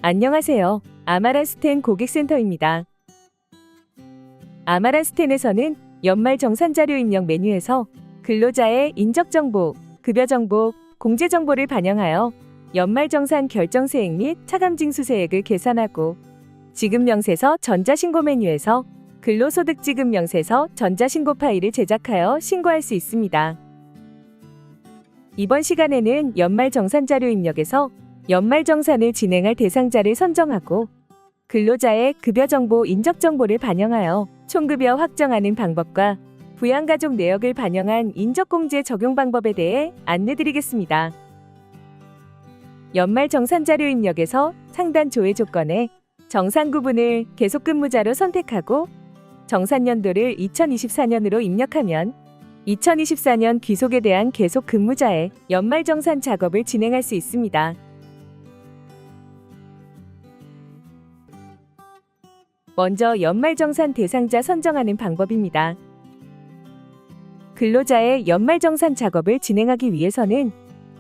안녕하세요. 아마란스텐 고객센터입니다. 아마란스텐에서는 연말 정산자료 입력 메뉴에서 근로자의 인적정보, 급여정보, 공제정보를 반영하여 연말정산 결정세액 및 차감징수세액을 계산하고 지급명세서 전자신고 메뉴에서 근로소득지급명세서 전자신고 파일을 제작하여 신고할 수 있습니다. 이번 시간에는 연말정산자료 입력에서 연말정산을 진행할 대상자를 선정하고 근로자의 급여정보, 인적정보를 반영하여 총급여 확정하는 방법과 부양가족 내역을 반영한 인적공제 적용 방법에 대해 안내드리겠습니다. 연말정산자료 입력에서 상단 조회 조건에 정산구분을 계속근무자로 선택하고 정산연도를 2024년으로 입력하면 2024년 귀속에 대한 계속근무자의 연말정산 작업을 진행할 수 있습니다. 먼저 연말정산 대상자 선정하는 방법입니다. 근로자의 연말정산 작업을 진행하기 위해서는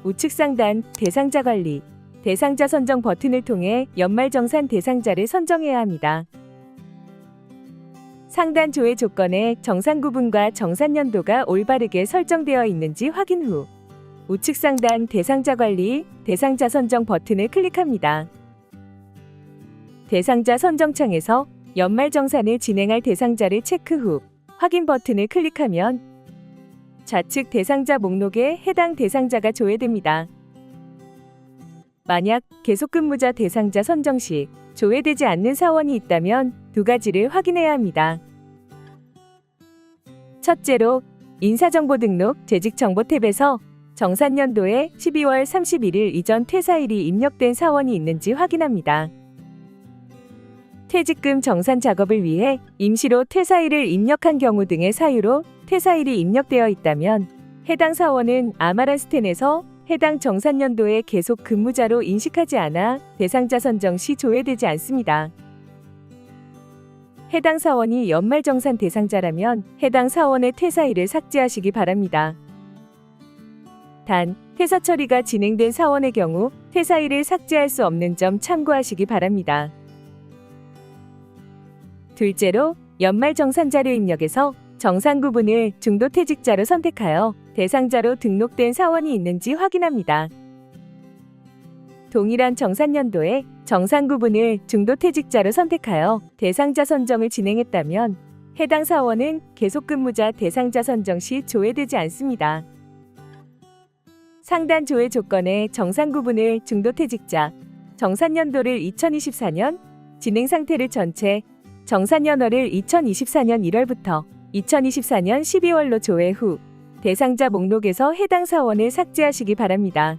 우측 상단 대상자 관리, 대상자 선정 버튼을 통해 연말정산 대상자를 선정해야 합니다. 상단 조회 조건에 정산구분과 정산연도가 올바르게 설정되어 있는지 확인 후 우측 상단 대상자 관리, 대상자 선정 버튼을 클릭합니다. 대상자 선정창에서 연말정산을 진행할 대상자를 체크 후 확인 버튼을 클릭하면 좌측 대상자 목록에 해당 대상자가 조회됩니다. 만약 계속근무자 대상자 선정 시 조회되지 않는 사원이 있다면 두 가지를 확인해야 합니다. 첫째로 인사정보 등록 재직정보 탭에서 정산연도에 12월 31일 이전 퇴사일이 입력된 사원이 있는지 확인합니다. 퇴직금 정산 작업을 위해 임시로 퇴사일을 입력한 경우 등의 사유로 퇴사일이 입력되어 있다면 해당 사원은 아마란스텐에서 해당 정산연도에 계속 근무자로 인식하지 않아 대상자 선정 시 조회되지 않습니다. 해당 사원이 연말정산 대상자라면 해당 사원의 퇴사일을 삭제하시기 바랍니다. 단, 퇴사 처리가 진행된 사원의 경우 퇴사일을 삭제할 수 없는 점 참고하시기 바랍니다. 둘째로 연말정산자료 입력에서 정산구분을 중도퇴직자로 선택하여 대상자로 등록된 사원이 있는지 확인합니다. 동일한 정산연도에 정산구분을 중도퇴직자로 선택하여 대상자 선정을 진행했다면 해당 사원은 계속근무자 대상자 선정 시 조회되지 않습니다. 상단 조회 조건에 정산구분을 중도퇴직자, 정산연도를 2024년, 진행상태를 전체, 정산연월을 2024년 1월부터 2024년 12월로 조회 후 대상자 목록에서 해당 사원을 삭제하시기 바랍니다.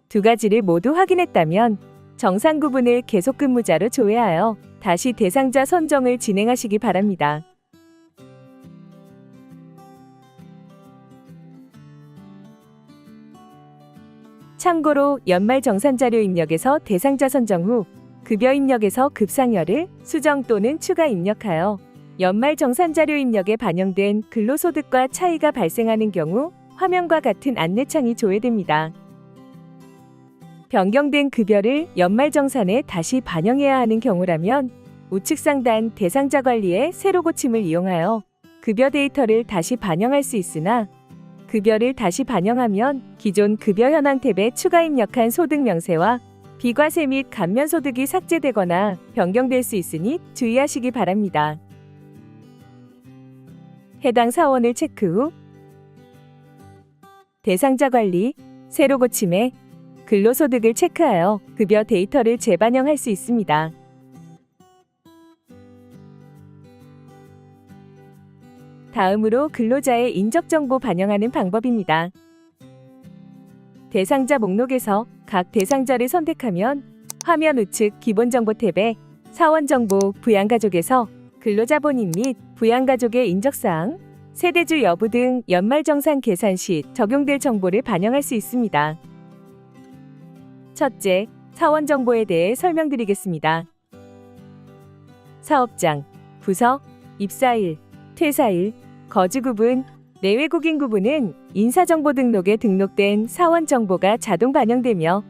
두 가지를 모두 확인했다면 정산구분을 계속근무자로 조회하여 다시 대상자 선정을 진행하시기 바랍니다. 참고로 연말정산자료 입력에서 대상자 선정 후 급여 입력에서 급상여를 수정 또는 추가 입력하여 연말정산자료 입력에 반영된 근로소득과 차이가 발생하는 경우 화면과 같은 안내창이 조회됩니다. 변경된 급여를 연말정산에 다시 반영해야 하는 경우라면 우측 상단 대상자 관리의 새로 고침을 이용하여 급여 데이터를 다시 반영할 수 있으나 급여를 다시 반영하면 기존 급여 현황 탭에 추가 입력한 소득 명세와 비과세 및 감면소득이 삭제되거나 변경될 수 있으니 주의하시기 바랍니다. 해당 사원을 체크 후 대상자 관리, 새로 고침에 근로소득을 체크하여 급여 데이터를 재반영할 수 있습니다. 다음으로 근로자의 인적정보 반영하는 방법입니다. 대상자 목록에서 각 대상자를 선택하면 화면 우측 기본정보 탭에 사원정보 부양가족에서 근로자 본인 및 부양가족의 인적사항, 세대주 여부 등 연말정산 계산 시 적용될 정보를 반영할 수 있습니다. 첫째, 사원정보에 대해 설명드리겠습니다. 사업장, 부서, 입사일, 퇴사일, 거주구분, 내외국인 구분은 인사정보 등록에 등록된 사원 정보가 자동 반영되며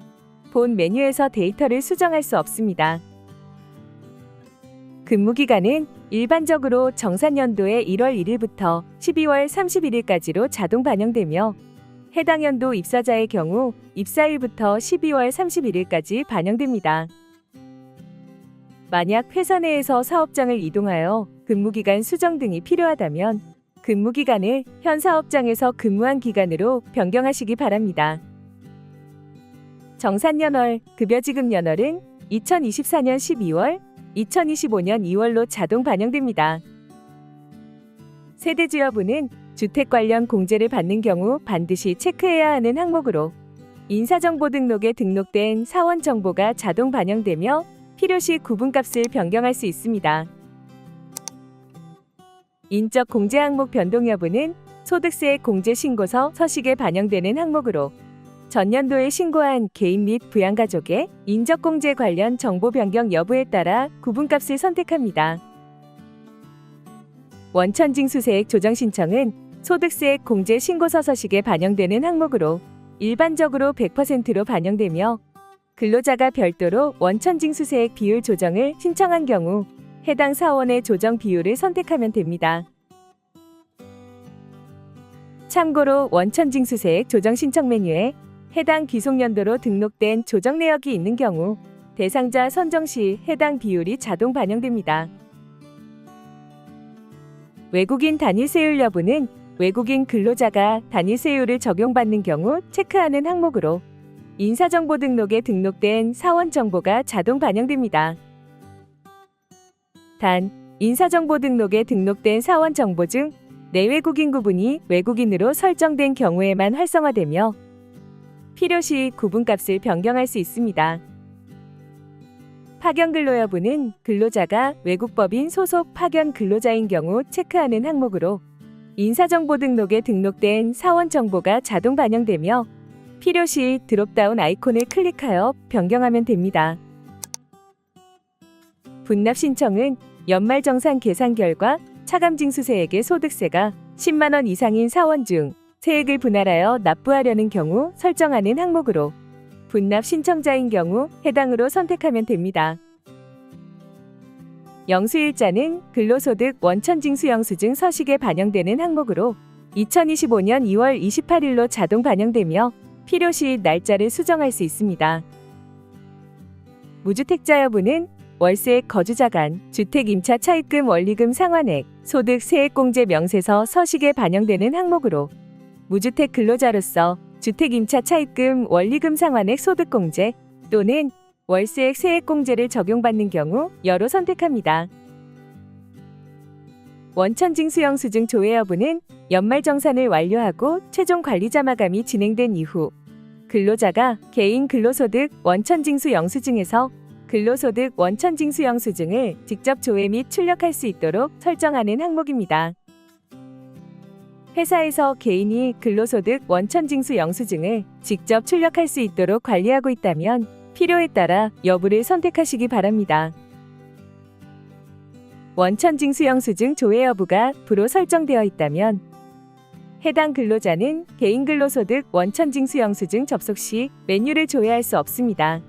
본 메뉴에서 데이터를 수정할 수 없습니다. 근무기간은 일반적으로 정산연도의 1월 1일부터 12월 31일까지로 자동 반영되며 해당 연도 입사자의 경우 입사일부터 12월 31일까지 반영됩니다. 만약 회사 내에서 사업장을 이동하여 근무기간 수정 등이 필요하다면 근무기간을 현 사업장에서 근무한 기간으로 변경하시기 바랍니다. 정산연월, 급여지급연월은 2024년 12월, 2025년 2월로 자동 반영됩니다. 세대주 여부는 주택 관련 공제를 받는 경우 반드시 체크해야 하는 항목으로 인사정보 등록에 등록된 사원 정보가 자동 반영되며 필요시 구분값을 변경할 수 있습니다. 인적 공제 항목 변동 여부는 소득세 공제 신고서 서식에 반영되는 항목으로 전년도에 신고한 개인 및 부양가족의 인적공제 관련 정보 변경 여부에 따라 구분값을 선택합니다. 원천징수세액 조정 신청은 소득세 공제 신고서 서식에 반영되는 항목으로 일반적으로 100%로 반영되며 근로자가 별도로 원천징수세액 비율 조정을 신청한 경우 해당 사원의 조정 비율을 선택하면 됩니다. 참고로 원천징수세액 조정 신청 메뉴에 해당 귀속연도로 등록된 조정 내역이 있는 경우 대상자 선정 시 해당 비율이 자동 반영됩니다. 외국인 단일세율 여부는 외국인 근로자가 단일세율을 적용받는 경우 체크하는 항목으로 인사정보 등록에 등록된 사원 정보가 자동 반영됩니다. 단, 인사정보 등록에 등록된 사원 정보 중 내외국인 구분이 외국인으로 설정된 경우에만 활성화되며 필요시 구분값을 변경할 수 있습니다. 파견 근로 여부는 근로자가 외국법인 소속 파견 근로자인 경우 체크하는 항목으로 인사정보 등록에 등록된 사원 정보가 자동 반영되며 필요시 드롭다운 아이콘을 클릭하여 변경하면 됩니다. 분납 신청은 연말정산 계산 결과 차감징수세액의 소득세가 10만 원 이상인 사원 중 세액을 분할하여 납부하려는 경우 설정하는 항목으로 분납 신청자인 경우 해당으로 선택하면 됩니다. 영수일자는 근로소득 원천징수 영수증 서식에 반영되는 항목으로 2025년 2월 28일로 자동 반영되며 필요시 날짜를 수정할 수 있습니다. 무주택자 여부는 월세 거주자 간 주택 임차 차입금 원리금 상환액 소득 세액공제 명세서 서식에 반영되는 항목으로 무주택 근로자로서 주택 임차 차입금 원리금 상환액 소득공제 또는 월세액 세액공제를 적용받는 경우 여로 선택합니다. 원천징수 영수증 조회 여부는 연말정산을 완료하고 최종 관리자 마감이 진행된 이후 근로자가 개인 근로소득 원천징수 영수증에서 근로소득 원천징수 영수증을 직접 조회 및 출력할 수 있도록 설정하는 항목입니다. 회사에서 개인이 근로소득 원천징수 영수증을 직접 출력할 수 있도록 관리하고 있다면 필요에 따라 여부를 선택하시기 바랍니다. 원천징수 영수증 조회 여부가 불로 설정되어 있다면 해당 근로자는 개인 근로소득 원천징수 영수증 접속 시 메뉴를 조회할 수 없습니다.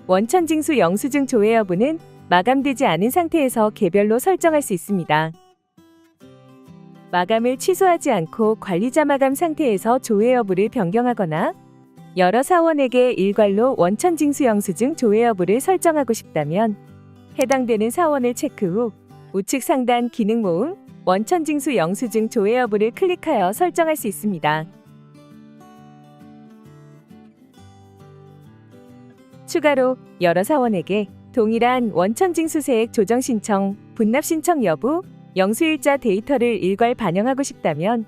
원천징수 영수증 조회 여부는 마감되지 않은 상태에서 개별로 설정할 수 있습니다. 마감을 취소하지 않고 관리자 마감 상태에서 조회 여부를 변경하거나 여러 사원에게 일괄로 원천징수 영수증 조회 여부를 설정하고 싶다면 해당되는 사원을 체크 후 우측 상단 기능 모음 원천징수 영수증 조회 여부를 클릭하여 설정할 수 있습니다. 추가로 여러 사원에게 동일한 원천징수세액 조정 신청, 분납 신청 여부, 영수일자 데이터를 일괄 반영하고 싶다면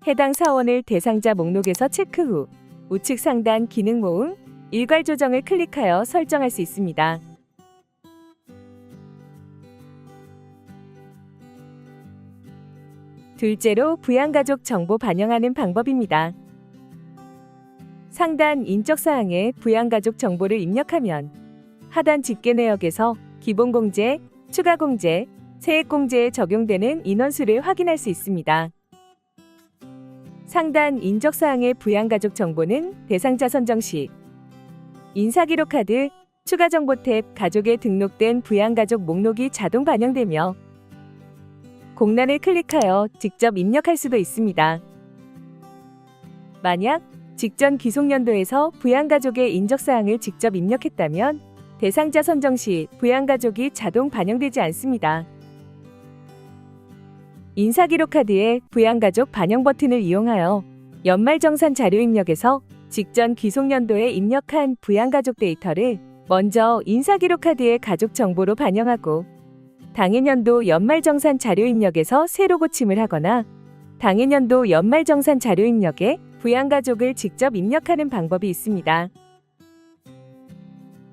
해당 사원을 대상자 목록에서 체크 후 우측 상단 기능 모음 일괄 조정을 클릭하여 설정할 수 있습니다. 둘째로 부양가족 정보 반영하는 방법입니다. 상단 인적사항에 부양가족 정보를 입력하면 하단 집계 내역에서 기본공제, 추가공제, 세액공제에 적용되는 인원수를 확인할 수 있습니다. 상단 인적사항의 부양가족 정보는 대상자 선정 시 인사기록 카드, 추가 정보 탭 가족에 등록된 부양가족 목록이 자동 반영되며 공란을 클릭하여 직접 입력할 수도 있습니다. 만약 직전 귀속연도에서 부양가족의 인적사항을 직접 입력했다면 대상자 선정 시 부양가족이 자동 반영되지 않습니다. 인사기록 카드의 부양가족 반영 버튼을 이용하여 연말정산 자료 입력에서 직전 귀속연도에 입력한 부양가족 데이터를 먼저 인사기록 카드의 가족 정보로 반영하고 당해년도 연말정산 자료 입력에서 새로 고침을 하거나 당해년도 연말정산 자료 입력에 부양가족을 직접 입력하는 방법이 있습니다.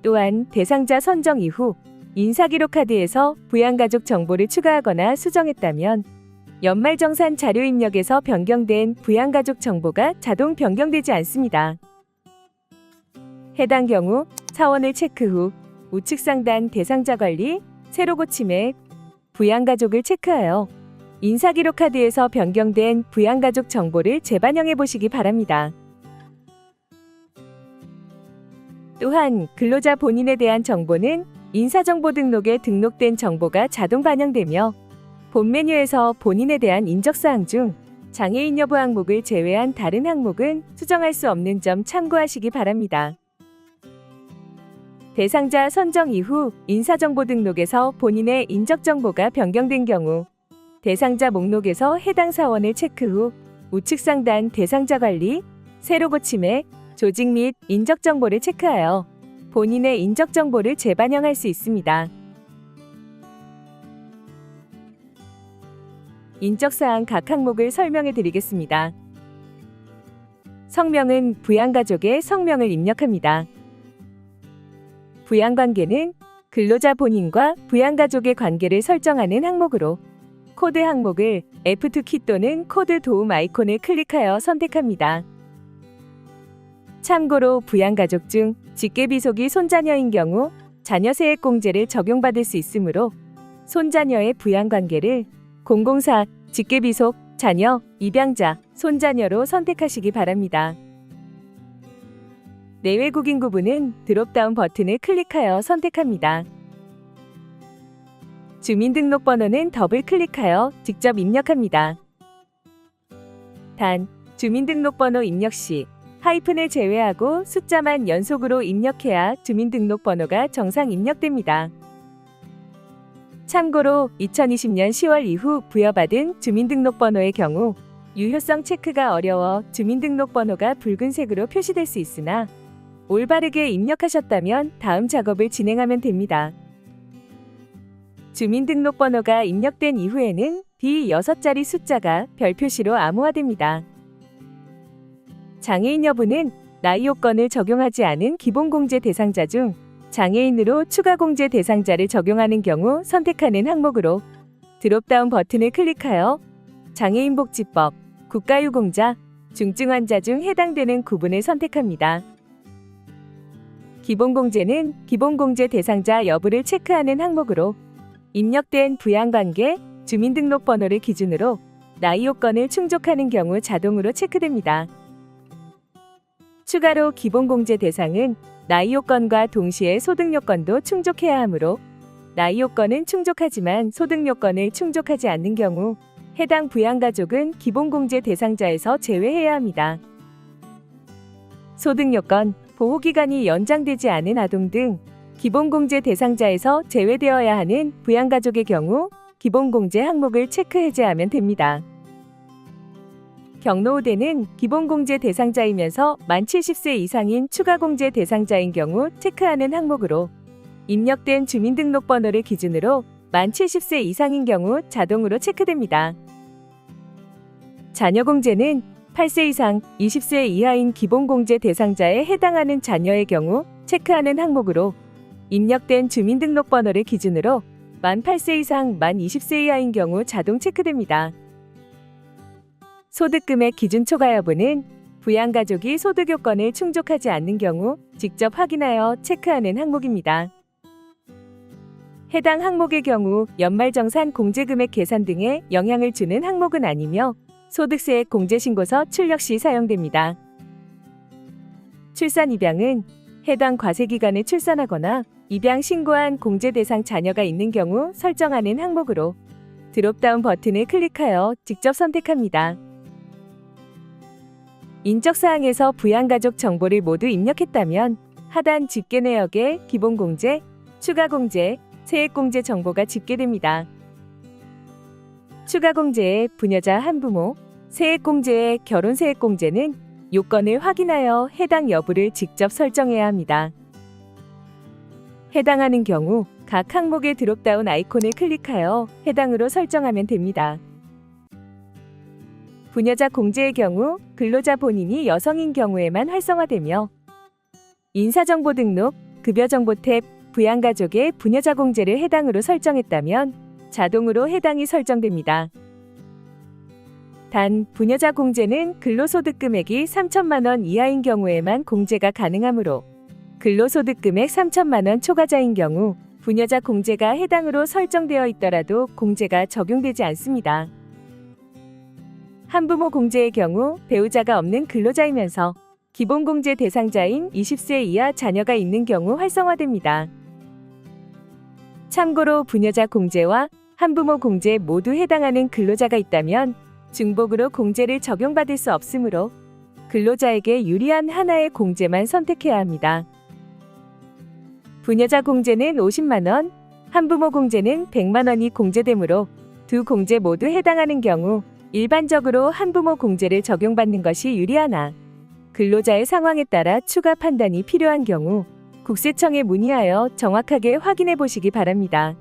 또한 대상자 선정 이후 인사기록 카드에서 부양가족 정보를 추가하거나 수정했다면 연말정산 자료 입력에서 변경된 부양가족 정보가 자동 변경되지 않습니다. 해당 경우 사원을 체크 후 우측 상단 대상자 관리, 새로 고침에 부양가족을 체크하여 인사기록 카드에서 변경된 부양가족 정보를 재반영해 보시기 바랍니다. 또한 근로자 본인에 대한 정보는 인사정보 등록에 등록된 정보가 자동 반영되며 본 메뉴에서 본인에 대한 인적사항 중 장애인 여부 항목을 제외한 다른 항목은 수정할 수 없는 점 참고하시기 바랍니다. 대상자 선정 이후 인사정보 등록에서 본인의 인적정보가 변경된 경우 대상자 목록에서 해당 사원을 체크 후 우측 상단 대상자 관리, 새로 고침에 조직 및 인적정보를 체크하여 본인의 인적정보를 재반영할 수 있습니다. 인적사항 각 항목을 설명해 드리겠습니다. 성명은 부양가족의 성명을 입력합니다. 부양관계는 근로자 본인과 부양가족의 관계를 설정하는 항목으로 코드 항목을 F2키 또는 코드 도움 아이콘을 클릭하여 선택합니다. 참고로 부양가족 중 직계비속이 손자녀인 경우 자녀세액공제를 적용받을 수 있으므로 손자녀의 부양관계를 공공사, 직계비속, 자녀, 입양자, 손자녀로 선택하시기 바랍니다. 내외국인 구분은 드롭다운 버튼을 클릭하여 선택합니다. 주민등록번호는 더블 클릭하여 직접 입력합니다. 단, 주민등록번호 입력 시 하이픈을 제외하고 숫자만 연속으로 입력해야 주민등록번호가 정상 입력됩니다. 참고로 2020년 10월 이후 부여받은 주민등록번호의 경우 유효성 체크가 어려워 주민등록번호가 붉은색으로 표시될 수 있으나 올바르게 입력하셨다면 다음 작업을 진행하면 됩니다. 주민등록번호가 입력된 이후에는 D6자리 숫자가 별 표시로 암호화됩니다. 장애인 여부는 나이 요건을 적용하지 않은 기본공제 대상자 중 장애인으로 추가공제 대상자를 적용하는 경우 선택하는 항목으로 드롭다운 버튼을 클릭하여 장애인복지법, 국가유공자, 중증환자 중 해당되는 구분을 선택합니다. 기본공제는 기본공제 대상자 여부를 체크하는 항목으로 입력된 부양관계, 주민등록번호를 기준으로 나이 요건을 충족하는 경우 자동으로 체크됩니다. 추가로 기본공제 대상은 나이 요건과 동시에 소득 요건도 충족해야 하므로 나이 요건은 충족하지만 소득 요건을 충족하지 않는 경우 해당 부양가족은 기본공제 대상자에서 제외해야 합니다. 소득 요건, 보호기간이 연장되지 않은 아동 등 기본공제 대상자에서 제외되어야 하는 부양가족의 경우 기본공제 항목을 체크 해제하면 됩니다. 경로우대는 기본공제 대상자이면서 만 70세 이상인 추가공제 대상자인 경우 체크하는 항목으로 입력된 주민등록번호를 기준으로 만 70세 이상인 경우 자동으로 체크됩니다. 자녀공제는 8세 이상 20세 이하인 기본공제 대상자에 해당하는 자녀의 경우 체크하는 항목으로 입력된 주민등록번호를 기준으로 만 8세 이상 만 20세 이하인 경우 자동 체크됩니다. 소득금액 기준 초과 여부는 부양가족이 소득 요건을 충족하지 않는 경우 직접 확인하여 체크하는 항목입니다. 해당 항목의 경우 연말정산 공제금액 계산 등에 영향을 주는 항목은 아니며 소득세액 공제신고서 출력 시 사용됩니다. 출산 입양은 해당 과세기간에 출산하거나 입양 신고한 공제 대상 자녀가 있는 경우 설정하는 항목으로 드롭다운 버튼을 클릭하여 직접 선택합니다. 인적사항에서 부양가족 정보를 모두 입력했다면 하단 집계 내역에 기본공제, 추가공제, 세액공제 정보가 집계됩니다. 추가공제의 부녀자 한부모, 세액공제의 결혼세액공제는 요건을 확인하여 해당 여부를 직접 설정해야 합니다. 해당하는 경우 각 항목의 드롭다운 아이콘을 클릭하여 해당으로 설정하면 됩니다. 부녀자 공제의 경우 근로자 본인이 여성인 경우에만 활성화되며 인사정보 등록, 급여정보 탭, 부양가족의 부녀자 공제를 해당으로 설정했다면 자동으로 해당이 설정됩니다. 단, 부녀자 공제는 근로소득 금액이 3천만 원 이하인 경우에만 공제가 가능하므로 근로소득 금액 3천만 원 초과자인 경우 부녀자 공제가 해당으로 설정되어 있더라도 공제가 적용되지 않습니다. 한부모 공제의 경우 배우자가 없는 근로자이면서 기본공제 대상자인 20세 이하 자녀가 있는 경우 활성화됩니다. 참고로 부녀자 공제와 한부모 공제 모두 해당하는 근로자가 있다면 중복으로 공제를 적용받을 수 없으므로 근로자에게 유리한 하나의 공제만 선택해야 합니다. 부녀자 공제는 50만 원, 한부모 공제는 100만 원이 공제되므로 두 공제 모두 해당하는 경우 일반적으로 한부모 공제를 적용받는 것이 유리하나 근로자의 상황에 따라 추가 판단이 필요한 경우 국세청에 문의하여 정확하게 확인해 보시기 바랍니다.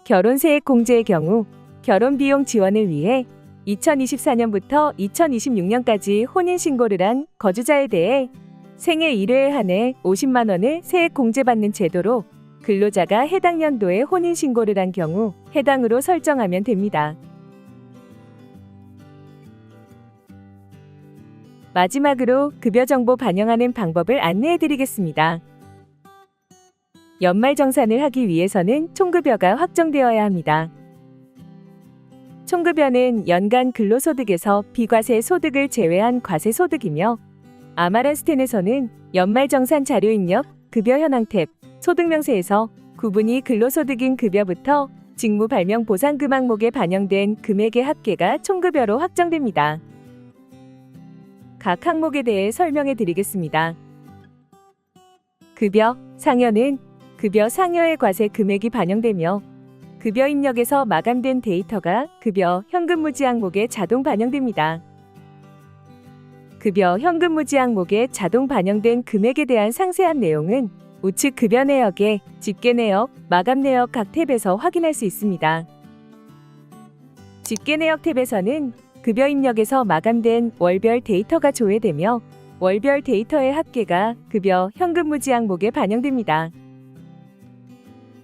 결혼세액 공제의 경우 결혼비용 지원을 위해 2024년부터 2026년까지 혼인신고를 한 거주자에 대해 생애 1회에 한해 50만 원을 세액 공제받는 제도로 근로자가 해당 연도에 혼인신고를 한 경우 해당으로 설정하면 됩니다. 마지막으로 급여정보 반영하는 방법을 안내해 드리겠습니다. 연말정산을 하기 위해서는 총급여가 확정되어야 합니다. 총급여는 연간 근로소득에서 비과세 소득을 제외한 과세소득이며 아마란스텐에서는 연말정산 자료 입력, 급여 현황 탭, 소득명세에서 구분이 근로소득인 급여부터 직무 발명 보상금 항목에 반영된 금액의 합계가 총급여로 확정됩니다. 각 항목에 대해 설명해 드리겠습니다. 급여, 상여는 급여 상여의 과세 금액이 반영되며 급여 입력에서 마감된 데이터가 급여 현금무지 항목에 자동 반영됩니다. 급여 현금무지 항목에 자동 반영된 금액에 대한 상세한 내용은 우측 급여 내역에 집계 내역, 마감 내역 각 탭에서 확인할 수 있습니다. 집계 내역 탭에서는 급여 입력에서 마감된 월별 데이터가 조회되며 월별 데이터의 합계가 급여 현금무지 항목에 반영됩니다.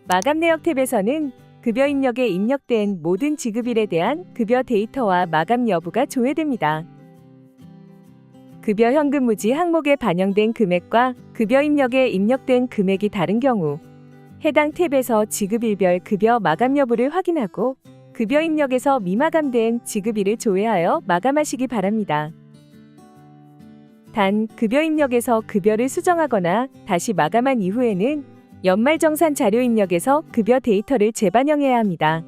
마감 내역 탭에서는 급여 입력에 입력된 모든 지급일에 대한 급여 데이터와 마감 여부가 조회됩니다. 급여 현금무지 항목에 반영된 금액과 급여 입력에 입력된 금액이 다른 경우 해당 탭에서 지급일별 급여 마감 여부를 확인하고 급여 입력에서 미마감된 지급일을 조회하여 마감하시기 바랍니다. 단, 급여 입력에서 급여를 수정하거나 다시 마감한 이후에는 연말정산 자료 입력에서 급여 데이터를 재반영해야 합니다.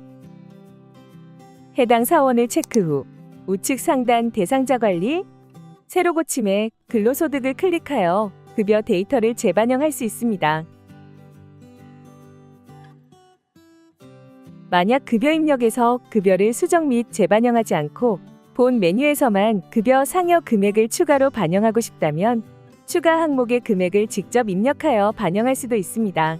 해당 사원을 체크 후 우측 상단 대상자 관리, 새로 고침에 근로소득을 클릭하여 급여 데이터를 재반영할 수 있습니다. 만약 급여 입력에서 급여를 수정 및 재반영하지 않고 본 메뉴에서만 급여 상여 금액을 추가로 반영하고 싶다면 추가 항목의 금액을 직접 입력하여 반영할 수도 있습니다.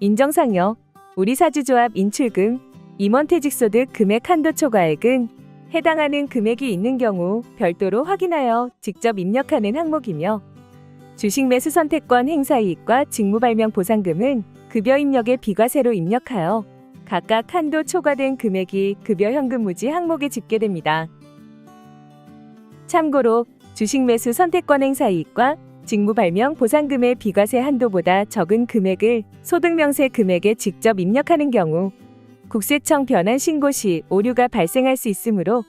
인정상여, 우리사주조합 인출금, 임원퇴직소득 금액 한도 초과액은 해당하는 금액이 있는 경우 별도로 확인하여 직접 입력하는 항목이며 주식매수 선택권 행사이익과 직무발명 보상금은 급여 입력의 비과세로 입력하여 각각 한도 초과된 금액이 급여 현금무지 항목에 집계됩니다. 참고로 주식매수 선택권 행사이익과 직무 발명 보상금의 비과세 한도보다 적은 금액을 소득명세 금액에 직접 입력하는 경우 국세청 변환 신고 시 오류가 발생할 수 있으므로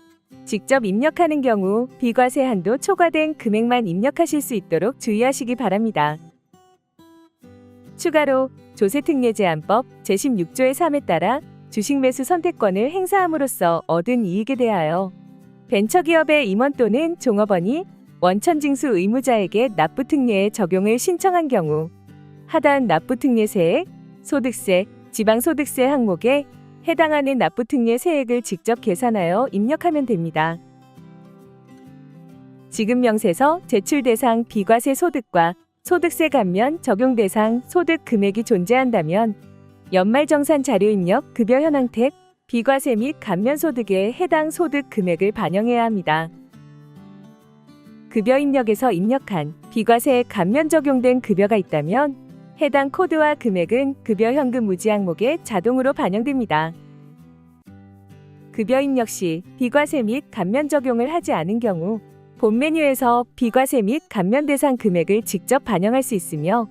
직접 입력하는 경우 비과세 한도 초과된 금액만 입력하실 수 있도록 주의하시기 바랍니다. 추가로 조세특례제한법 제16조의 3에 따라 주식 매수 선택권을 행사함으로써 얻은 이익에 대하여 벤처기업의 임원 또는 종업원이 원천징수 의무자에게 납부특례의 적용을 신청한 경우 하단 납부특례세액, 소득세, 지방소득세 항목에 해당하는 납부특례 세액을 직접 계산하여 입력하면 됩니다. 지급명세서 제출 대상 비과세 소득과 소득세 감면 적용 대상 소득 금액이 존재한다면 연말정산 자료 입력 급여 현황 탭 비과세 및 감면 소득에 해당 소득 금액을 반영해야 합니다. 급여 입력에서 입력한 비과세에 감면 적용된 급여가 있다면 해당 코드와 금액은 급여 현금 무지 항목에 자동으로 반영됩니다. 급여 입력 시 비과세 및 감면 적용을 하지 않은 경우 본 메뉴에서 비과세 및 감면 대상 금액을 직접 반영할 수 있으며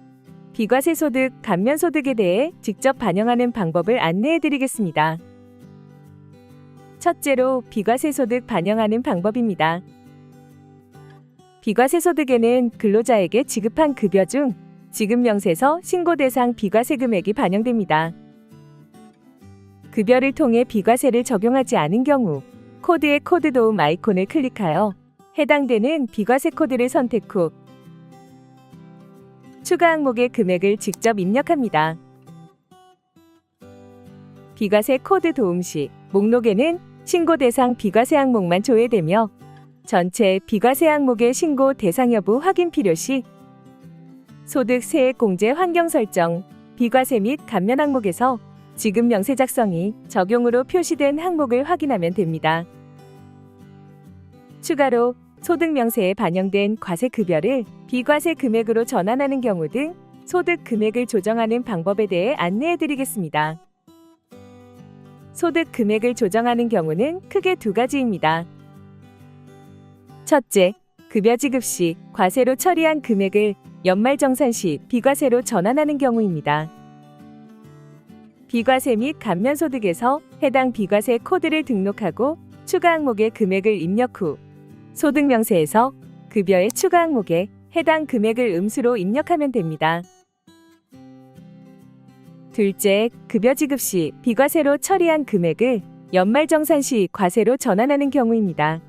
비과세 소득, 감면 소득에 대해 직접 반영하는 방법을 안내해 드리겠습니다. 첫째로 비과세 소득 반영하는 방법입니다. 비과세 소득에는 근로자에게 지급한 급여 중 지급명세서 신고 대상 비과세 금액이 반영됩니다. 급여를 통해 비과세를 적용하지 않은 경우 코드의 코드 도움 아이콘을 클릭하여 해당되는 비과세 코드를 선택 후 추가 항목의 금액을 직접 입력합니다. 비과세 코드 도움 시 목록에는 신고 대상 비과세 항목만 조회되며 전체 비과세 항목의 신고 대상 여부 확인 필요 시 소득 세액 공제 환경 설정 비과세 및 감면 항목에서 지급 명세 작성이 적용으로 표시된 항목을 확인하면 됩니다. 추가로 소득 명세에 반영된 과세 급여를 비과세 금액으로 전환하는 경우 등 소득 금액을 조정하는 방법에 대해 안내해 드리겠습니다. 소득 금액을 조정하는 경우는 크게 두 가지입니다. 첫째, 급여 지급 시 과세로 처리한 금액을 연말정산 시 비과세로 전환하는 경우입니다. 비과세 및 감면소득에서 해당 비과세 코드를 등록하고 추가 항목의 금액을 입력 후 소득명세에서 급여의 추가 항목에 해당 금액을 음수로 입력하면 됩니다. 둘째, 급여 지급 시 비과세로 처리한 금액을 연말정산 시 과세로 전환하는 경우입니다.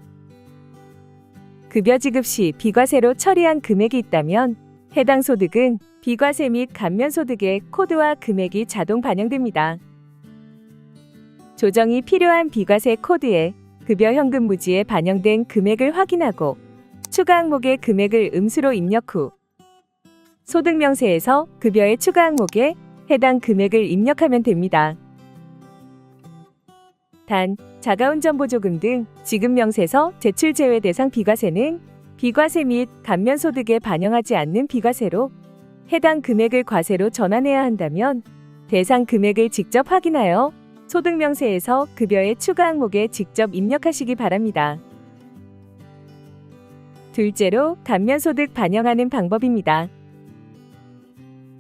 급여 지급 시 비과세로 처리한 금액이 있다면 해당 소득은 비과세 및 감면소득의 코드와 금액이 자동 반영됩니다. 조정이 필요한 비과세 코드에 급여 현금 무지에 반영된 금액을 확인하고 추가 항목의 금액을 음수로 입력 후 소득명세에서 급여의 추가 항목에 해당 금액을 입력하면 됩니다. 단, 자가운전보조금 등 지급명세서 제출 제외 대상 비과세는 비과세 및 감면소득에 반영하지 않는 비과세로 해당 금액을 과세로 전환해야 한다면 대상 금액을 직접 확인하여 소득명세에서 급여의 추가 항목에 직접 입력하시기 바랍니다. 둘째로 감면소득 반영하는 방법입니다.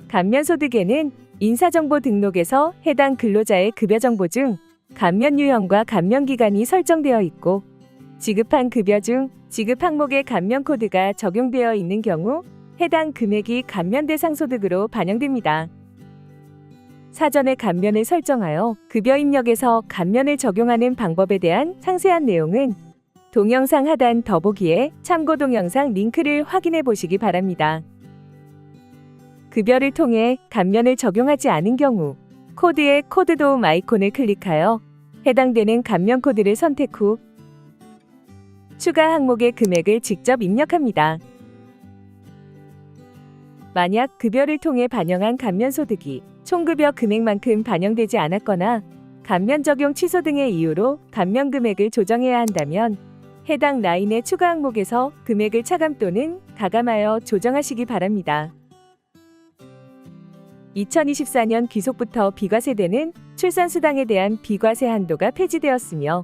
감면소득에는 인사정보 등록에서 해당 근로자의 급여 정보 중 감면 유형과 감면 기간이 설정되어 있고 지급한 급여 중 지급 항목의 감면 코드가 적용되어 있는 경우 해당 금액이 감면 대상 소득으로 반영됩니다. 사전에 감면을 설정하여 급여 입력에서 감면을 적용하는 방법에 대한 상세한 내용은 동영상 하단 더보기에 참고 동영상 링크를 확인해 보시기 바랍니다. 급여를 통해 감면을 적용하지 않은 경우 코드의 코드 도움 아이콘을 클릭하여 해당되는 감면 코드를 선택 후 추가 항목의 금액을 직접 입력합니다. 만약 급여를 통해 반영한 감면소득이 총급여 금액만큼 반영되지 않았거나 감면 적용 취소 등의 이유로 감면 금액을 조정해야 한다면 해당 라인의 추가 항목에서 금액을 차감 또는 가감하여 조정하시기 바랍니다. 2024년 귀속부터 비과세되는 출산수당에 대한 비과세 한도가 폐지되었으며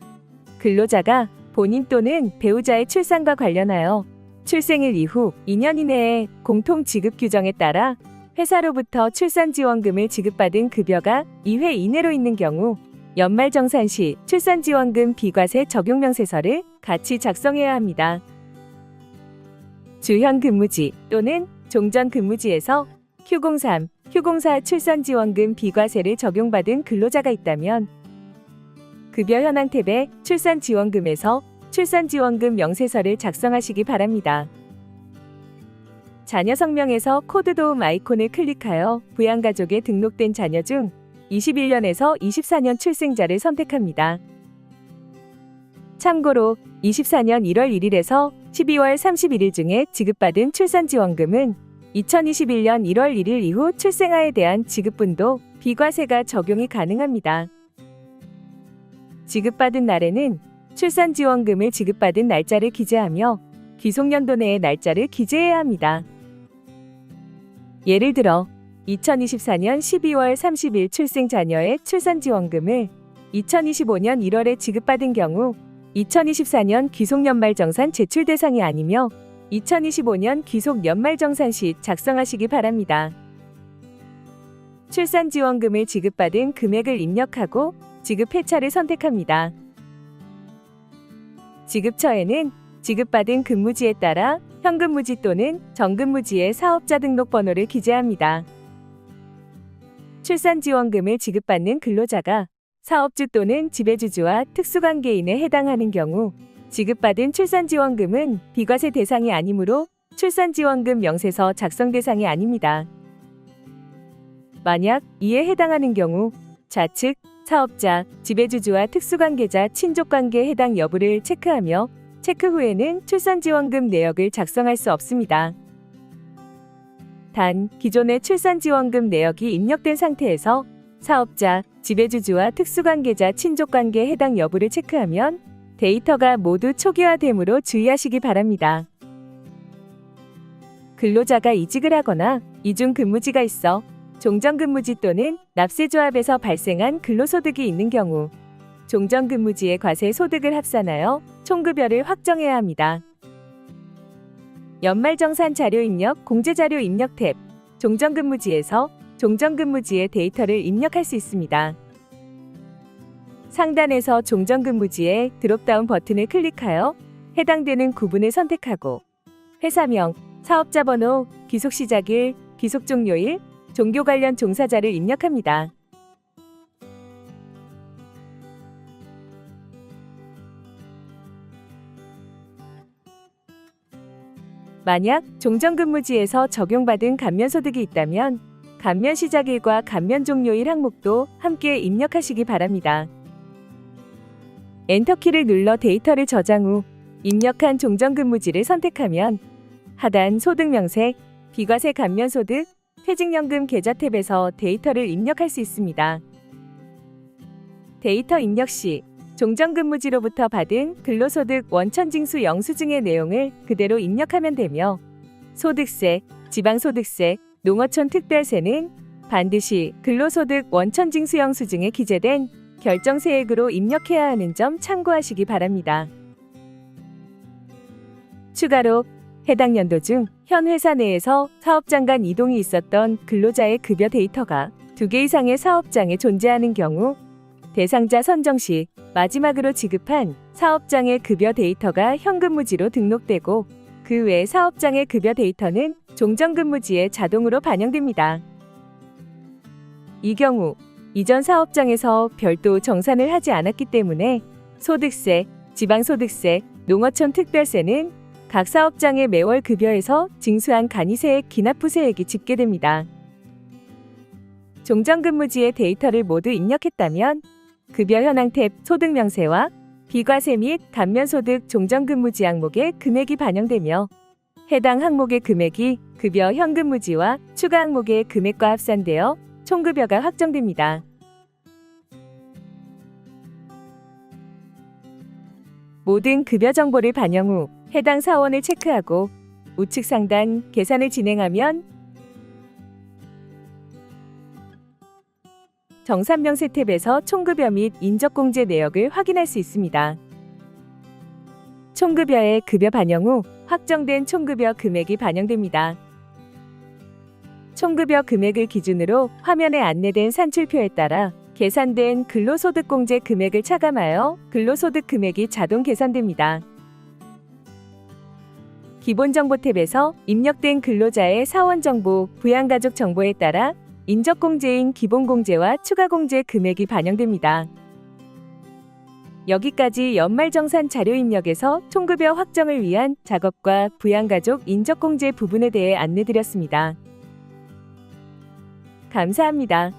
근로자가 본인 또는 배우자의 출산과 관련하여 출생일 이후 2년 이내에 공통 지급 규정에 따라 회사로부터 출산지원금을 지급받은 급여가 2회 이내로 있는 경우 연말정산 시 출산지원금 비과세 적용 명세서를 같이 작성해야 합니다. 주현 근무지 또는 종전 근무지에서 Q03, Q04 출산지원금 비과세를 적용받은 근로자가 있다면 급여 현황 탭에 출산지원금에서 출산지원금 명세서를 작성하시기 바랍니다. 자녀 성명에서 코드 도움 아이콘을 클릭하여 부양가족에 등록된 자녀 중 21년에서 24년 출생자를 선택합니다. 참고로 24년 1월 1일에서 12월 31일 중에 지급받은 출산지원금은 2021년 1월 1일 이후 출생아에 대한 지급분도 비과세가 적용이 가능합니다. 지급받은 날에는 출산지원금을 지급받은 날짜를 기재하며 귀속연도 내의 날짜를 기재해야 합니다. 예를 들어 2024년 12월 30일 출생 자녀의 출산지원금을 2025년 1월에 지급받은 경우 2024년 귀속연말정산 제출 대상이 아니며 2025년 귀속연말정산 시 작성하시기 바랍니다. 출산지원금을 지급받은 금액을 입력하고 지급 회차를 선택합니다. 지급처에는 지급받은 근무지에 따라 현근무지 또는 정근무지의 사업자 등록번호를 기재합니다. 출산지원금을 지급받는 근로자가 사업주 또는 지배주주와 특수관계인에 해당하는 경우 지급받은 출산지원금은 비과세 대상이 아니므로 출산지원금 명세서 작성 대상이 아닙니다. 만약 이에 해당하는 경우 좌측, 사업자, 지배주주와 특수관계자 친족관계 해당 여부를 체크하며 체크 후에는 출산지원금 내역을 작성할 수 없습니다. 단, 기존의 출산지원금 내역이 입력된 상태에서 사업자, 지배주주와 특수관계자 친족관계 해당 여부를 체크하면 데이터가 모두 초기화되므로 주의하시기 바랍니다. 근로자가 이직을 하거나 이중 근무지가 있어 종전근무지 또는 납세조합에서 발생한 근로소득이 있는 경우 종전근무지의 과세 소득을 합산하여 총급여를 확정해야 합니다. 연말정산 자료 입력, 공제자료 입력 탭, 종전근무지에서 종전근무지의 데이터를 입력할 수 있습니다. 상단에서 종전근무지의 드롭다운 버튼을 클릭하여 해당되는 구분을 선택하고 회사명, 사업자 번호, 귀속 시작일, 귀속 종료일, 종교 관련 종사자를 입력합니다. 만약 종전근무지에서 적용받은 감면소득이 있다면 감면 시작일과 감면 종료일 항목도 함께 입력하시기 바랍니다. 엔터키를 눌러 데이터를 저장 후 입력한 종전근무지를 선택하면 하단 소득명세, 비과세 감면소득, 퇴직연금 계좌 탭에서 데이터를 입력할 수 있습니다. 데이터 입력 시 종전근무지로부터 받은 근로소득 원천징수 영수증의 내용을 그대로 입력하면 되며 소득세, 지방소득세, 농어촌 특별세는 반드시 근로소득 원천징수 영수증에 기재된 결정세액으로 입력해야 하는 점 참고하시기 바랍니다. 추가로 해당 연도 중 현 회사 내에서 사업장 간 이동이 있었던 근로자의 급여 데이터가 2개 이상의 사업장에 존재하는 경우 대상자 선정 시 마지막으로 지급한 사업장의 급여 데이터가 현근무지로 등록되고 그 외 사업장의 급여 데이터는 종전근무지에 자동으로 반영됩니다. 이 경우 이전 사업장에서 별도 정산을 하지 않았기 때문에 소득세, 지방소득세, 농어촌 특별세는 각 사업장의 매월 급여에서 징수한 간이세액 기납부세액이 집계됩니다. 종전근무지의 데이터를 모두 입력했다면 급여 현황 탭 소득명세와 비과세 및 감면소득 종전근무지 항목에 금액이 반영되며 해당 항목의 금액이 급여 현근무지와 추가 항목의 금액과 합산되어 총급여가 확정됩니다. 모든 급여 정보를 반영 후 해당 사원을 체크하고 우측 상단 계산을 진행하면 정산명세 탭에서 총급여 및 인적공제 내역을 확인할 수 있습니다. 총급여의 급여 반영 후 확정된 총급여 금액이 반영됩니다. 총급여 금액을 기준으로 화면에 안내된 산출표에 따라 계산된 근로소득공제 금액을 차감하여 근로소득 금액이 자동 계산됩니다. 기본정보 탭에서 입력된 근로자의 사원정보, 부양가족 정보에 따라 인적공제인 기본공제와 추가공제 금액이 반영됩니다. 여기까지 연말정산 자료 입력에서 총급여 확정을 위한 작업과 부양가족 인적공제 부분에 대해 안내드렸습니다. 감사합니다.